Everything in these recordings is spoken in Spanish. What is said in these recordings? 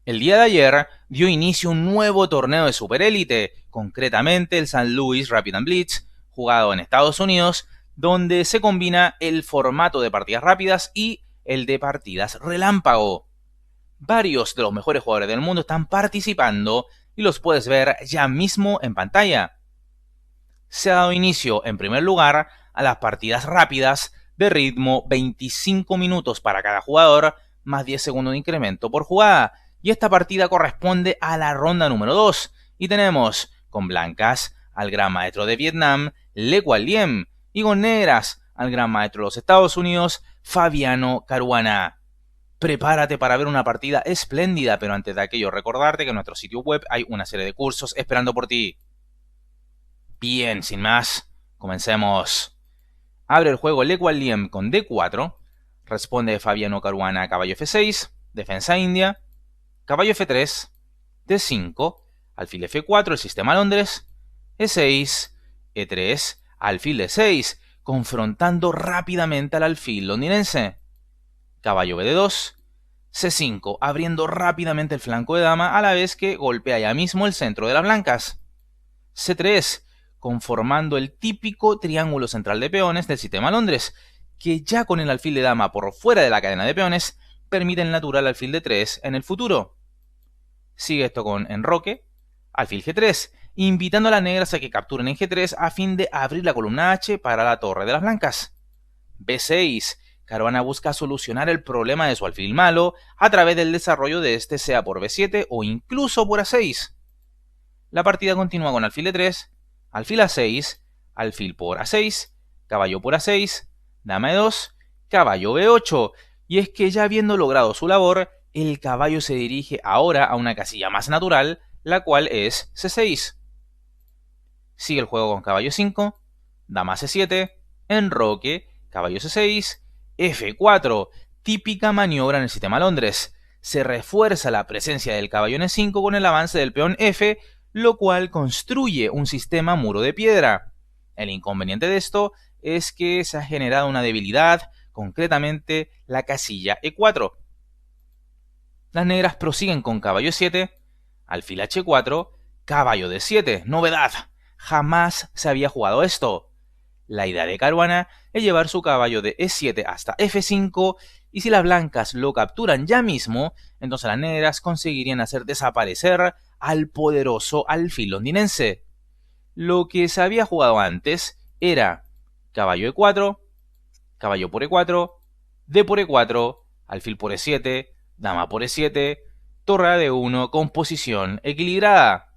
El día de ayer dio inicio un nuevo torneo de superélite, concretamente el St. Louis Rapid and Blitz, jugado en Estados Unidos, donde se combina el formato de partidas rápidas y el de partidas relámpago. Varios de los mejores jugadores del mundo están participando y los puedes ver ya mismo en pantalla. Se ha dado inicio, en primer lugar, a las partidas rápidas de ritmo 25 minutos para cada jugador, más 10 segundos de incremento por jugada. Y esta partida corresponde a la ronda número 2. Y tenemos con blancas al gran maestro de Vietnam, Le Quang Liem, y con negras al gran maestro de los Estados Unidos, Fabiano Caruana. Prepárate para ver una partida espléndida, pero antes de aquello recordarte que en nuestro sitio web hay una serie de cursos esperando por ti. Bien, sin más, comencemos. Abre el juego Le Quang Liem con D4, responde Fabiano Caruana caballo F6, defensa india, caballo F3, D5, alfil F4, el sistema Londres, E6, E3, alfil D6, confrontando rápidamente al alfil londinense. Caballo BD2, C5, abriendo rápidamente el flanco de dama a la vez que golpea ya mismo el centro de las blancas. C3, conformando el típico triángulo central de peones del sistema Londres, que ya con el alfil de dama por fuera de la cadena de peones, permite el natural alfil D3 en el futuro. Sigue esto con enroque, alfil G3, invitando a las negras a que capturen en G3 a fin de abrir la columna H para la torre de las blancas. B6, Caruana busca solucionar el problema de su alfil malo a través del desarrollo de este sea por B7 o incluso por A6. La partida continúa con alfil D3, alfil A6, alfil por A6, caballo por A6, dama E2, caballo B8, y es que ya habiendo logrado su labor, el caballo se dirige ahora a una casilla más natural, la cual es C6. Sigue el juego con caballo 5, dama C7, enroque, caballo C6, F4, típica maniobra en el sistema Londres. Se refuerza la presencia del caballo en E5 con el avance del peón F, lo cual construye un sistema muro de piedra. El inconveniente de esto es que se ha generado una debilidad, concretamente la casilla E4. Las negras prosiguen con caballo 7, alfil H4, caballo D7. ¡Novedad! Jamás se había jugado esto. La idea de Caruana es llevar su caballo de E7 hasta F5, y si las blancas lo capturan ya mismo, entonces las negras conseguirían hacer desaparecer al poderoso alfil londinense. Lo que se había jugado antes era caballo E4, caballo por E4, D por E4, alfil por E7, dama por E7, torre a D1 con posición equilibrada.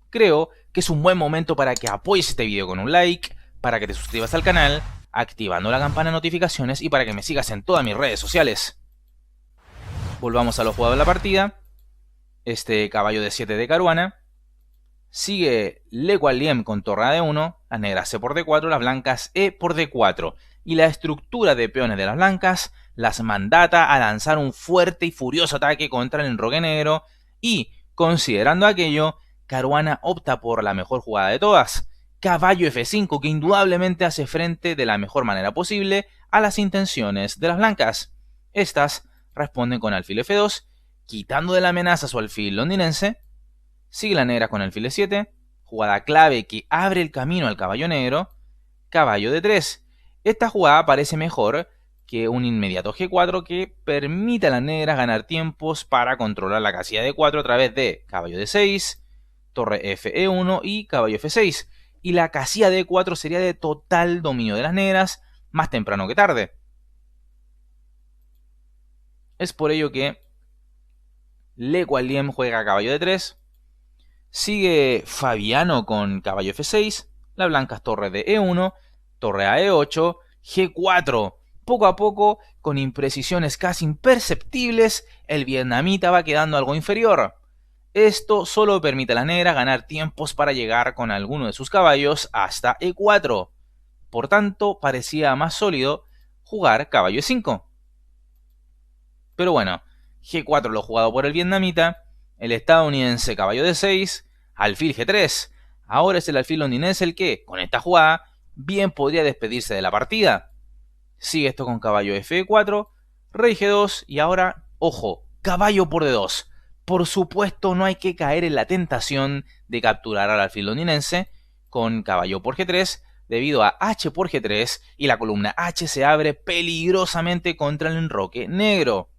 Creo que es un buen momento para que apoyes este video con un like, para que te suscribas al canal, activando la campana de notificaciones y para que me sigas en todas mis redes sociales. Volvamos a lo jugado en la partida. Este caballo de 7 de Caruana. Sigue Le Quang Liem con torre a D1, las negras C por D4, las blancas E por D4. Y la estructura de peones de las blancas las mandata a lanzar un fuerte y furioso ataque contra el enroque negro. Y, considerando aquello, Caruana opta por la mejor jugada de todas. Caballo F5, que indudablemente hace frente de la mejor manera posible a las intenciones de las blancas. Estas responden con alfil F2, quitando de la amenaza a su alfil londinense. Sigue la negra con alfil E7, jugada clave que abre el camino al caballo negro. Caballo D3. Esta jugada parece mejor que un inmediato G4 que permite a las negras ganar tiempos para controlar la casilla D4 a través de caballo D6, torre Fe1 y caballo F6. Y la casilla D4 sería de total dominio de las negras, más temprano que tarde. Es por ello que Le Quang Liem juega caballo D3, sigue Fabiano con caballo F6, la blanca torre de E1, torre a E8, G4. Poco a poco, con imprecisiones casi imperceptibles, el vietnamita va quedando algo inferior. Esto solo permite a la negra ganar tiempos para llegar con alguno de sus caballos hasta E4. Por tanto, parecía más sólido jugar caballo E5. Pero bueno, G4 lo jugado por el vietnamita, el estadounidense caballo D6, alfil G3. Ahora es el alfil londinense el que, con esta jugada, bien podría despedirse de la partida. Sigue esto con caballo F4, rey G2 y ahora, ojo, caballo por D2. por supuesto no hay que caer en la tentación de capturar al alfil londinense con caballo por G3, debido a H por G3 y la columna H se abre peligrosamente contra el enroque negro.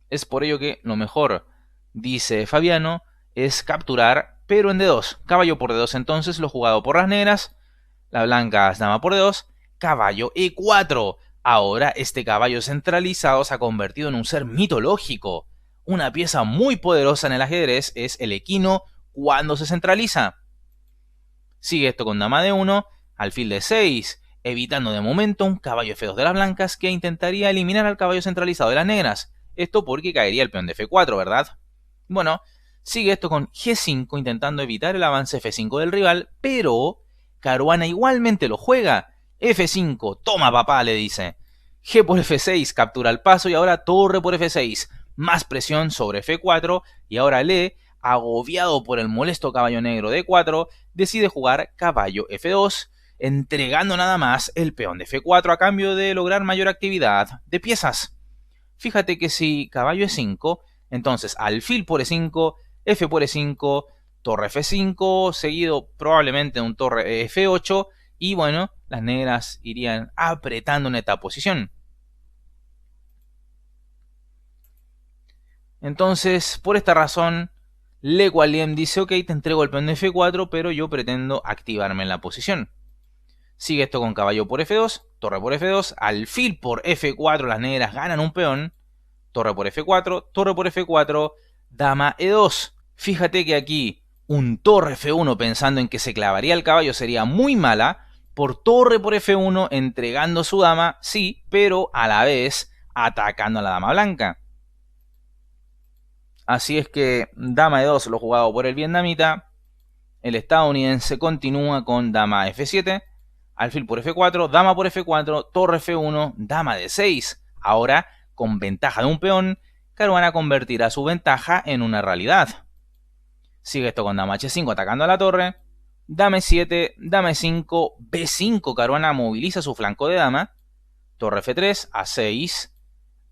Es por ello que lo mejor, dice Fabiano, es capturar, pero en D2. Caballo por D2 entonces, lo jugado por las negras. La blanca dama por D2. Caballo E4. Ahora este caballo centralizado se ha convertido en un ser mitológico. Una pieza muy poderosa en el ajedrez es el equino cuando se centraliza. Sigue esto con dama D1, alfil D6, evitando de momento un caballo F2 de las blancas que intentaría eliminar al caballo centralizado de las negras. Esto porque caería el peón de F4, ¿verdad? Bueno, sigue esto con G5 intentando evitar el avance F5 del rival, pero Caruana igualmente lo juega. F5, toma papá, le dice. G por F6, captura el paso y ahora torre por F6. Más presión sobre F4 y ahora Le, agobiado por el molesto caballo negro de E4, decide jugar caballo F2, entregando nada más el peón de F4 a cambio de lograr mayor actividad de piezas. Fíjate que si caballo E5, entonces alfil por E5, F por E5, torre F5, seguido probablemente de un torre F8, y bueno, las negras irían apretando en esta posición. Entonces, por esta razón, Le Gualiem dice, ok, te entrego el peón de F4, pero yo pretendo activarme en la posición. Sigue esto con caballo por F2, torre por F2, alfil por F4, las negras ganan un peón, torre por F4, dama E2. Fíjate que aquí un torre F1 pensando en que se clavaría el caballo sería muy mala, por torre por F1 entregando su dama, sí, pero a la vez atacando a la dama blanca. Así es que dama E2 lo jugado por el vietnamita, el estadounidense continúa con dama F7, alfil por F4, dama por F4, torre F1, dama D6. Ahora, con ventaja de un peón, Caruana convertirá su ventaja en una realidad. Sigue esto con dama H5 atacando a la torre, dama E7, dama E5, B5, Caruana moviliza su flanco de dama, torre F3, A6,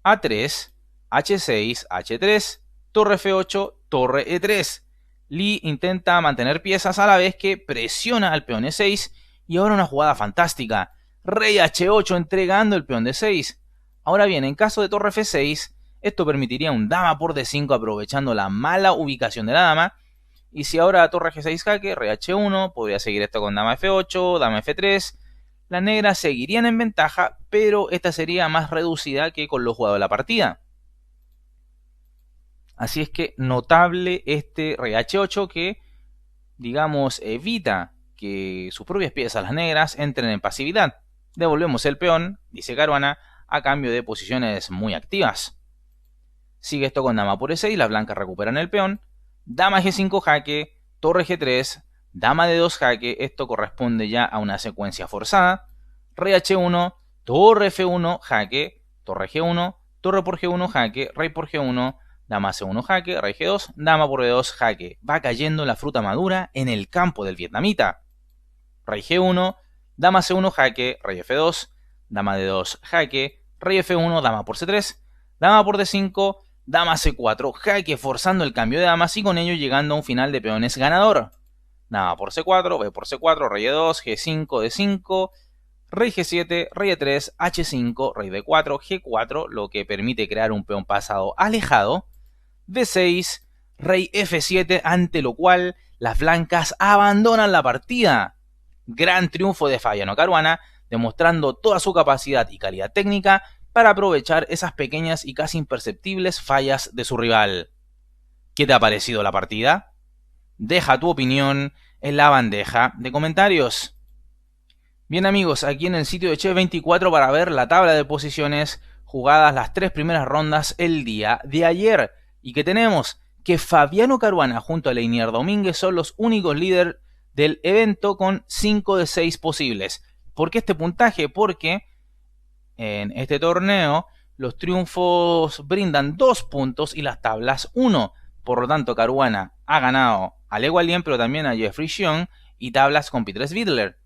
A3, H6, H3, torre F8, torre E3. Li intenta mantener piezas a la vez que presiona al peón E6 y ahora una jugada fantástica. Rey H8 entregando el peón D6. Ahora bien, en caso de torre F6, esto permitiría un dama por D5 aprovechando la mala ubicación de la dama. Y si ahora torre G6 jaque, rey H1, podría seguir esto con dama F8, dama F3. Las negras seguirían en ventaja, pero esta sería más reducida que con lo jugado de la partida. Así es que notable este rey H8 que, digamos, evita que sus propias piezas, las negras, entren en pasividad. Devolvemos el peón, dice Caruana, a cambio de posiciones muy activas. Sigue esto con dama por E6, las blancas recuperan el peón. Dama G5 jaque, torre G3, dama D2 jaque, esto corresponde ya a una secuencia forzada. Rey H1, torre F1 jaque, torre G1, torre por G1 jaque, rey por G1, dama C1 jaque, rey G2, dama por B2 jaque. Va cayendo la fruta madura en el campo del vietnamita. Rey G1, dama C1 jaque, rey F2, dama D2 jaque, rey F1, dama por C3, dama por D5, dama C4 jaque, forzando el cambio de damas y con ello llegando a un final de peones ganador. Dama por C4, B por C4, rey E2, G5, D5, rey G7, rey E3, H5, rey D4, G4, lo que permite crear un peón pasado alejado. D6, rey F7, ante lo cual las blancas abandonan la partida. Gran triunfo de Fabiano Caruana, demostrando toda su capacidad y calidad técnica para aprovechar esas pequeñas y casi imperceptibles fallas de su rival. ¿Qué te ha parecido la partida? Deja tu opinión en la bandeja de comentarios. Bien amigos, aquí en el sitio de Chess24 para ver la tabla de posiciones jugadas las 3 primeras rondas el día de ayer. Y que tenemos que Fabiano Caruana junto a Leinier Domínguez son los únicos líderes del evento con 5 de 6 posibles. ¿Por qué este puntaje? Porque en este torneo los triunfos brindan 2 puntos y las tablas 1. Por lo tanto, Caruana ha ganado a Le Gualiem, pero también a Jeffrey Xiong y tablas con Peter Svidler.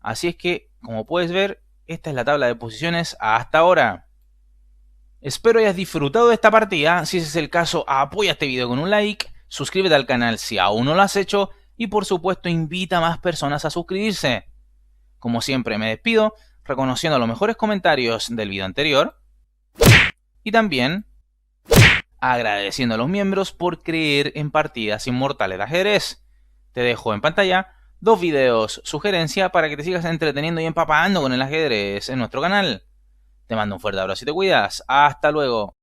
Así es que, como puedes ver, esta es la tabla de posiciones hasta ahora. Espero hayas disfrutado de esta partida. Si ese es el caso, apoya este video con un like, suscríbete al canal si aún no lo has hecho y por supuesto invita a más personas a suscribirse. Como siempre me despido reconociendo los mejores comentarios del video anterior y también agradeciendo a los miembros por creer en partidas inmortales de ajedrez. Te dejo en pantalla 2 videos sugerencia para que te sigas entreteniendo y empapando con el ajedrez en nuestro canal. Te mando un fuerte abrazo y te cuidas. Hasta luego.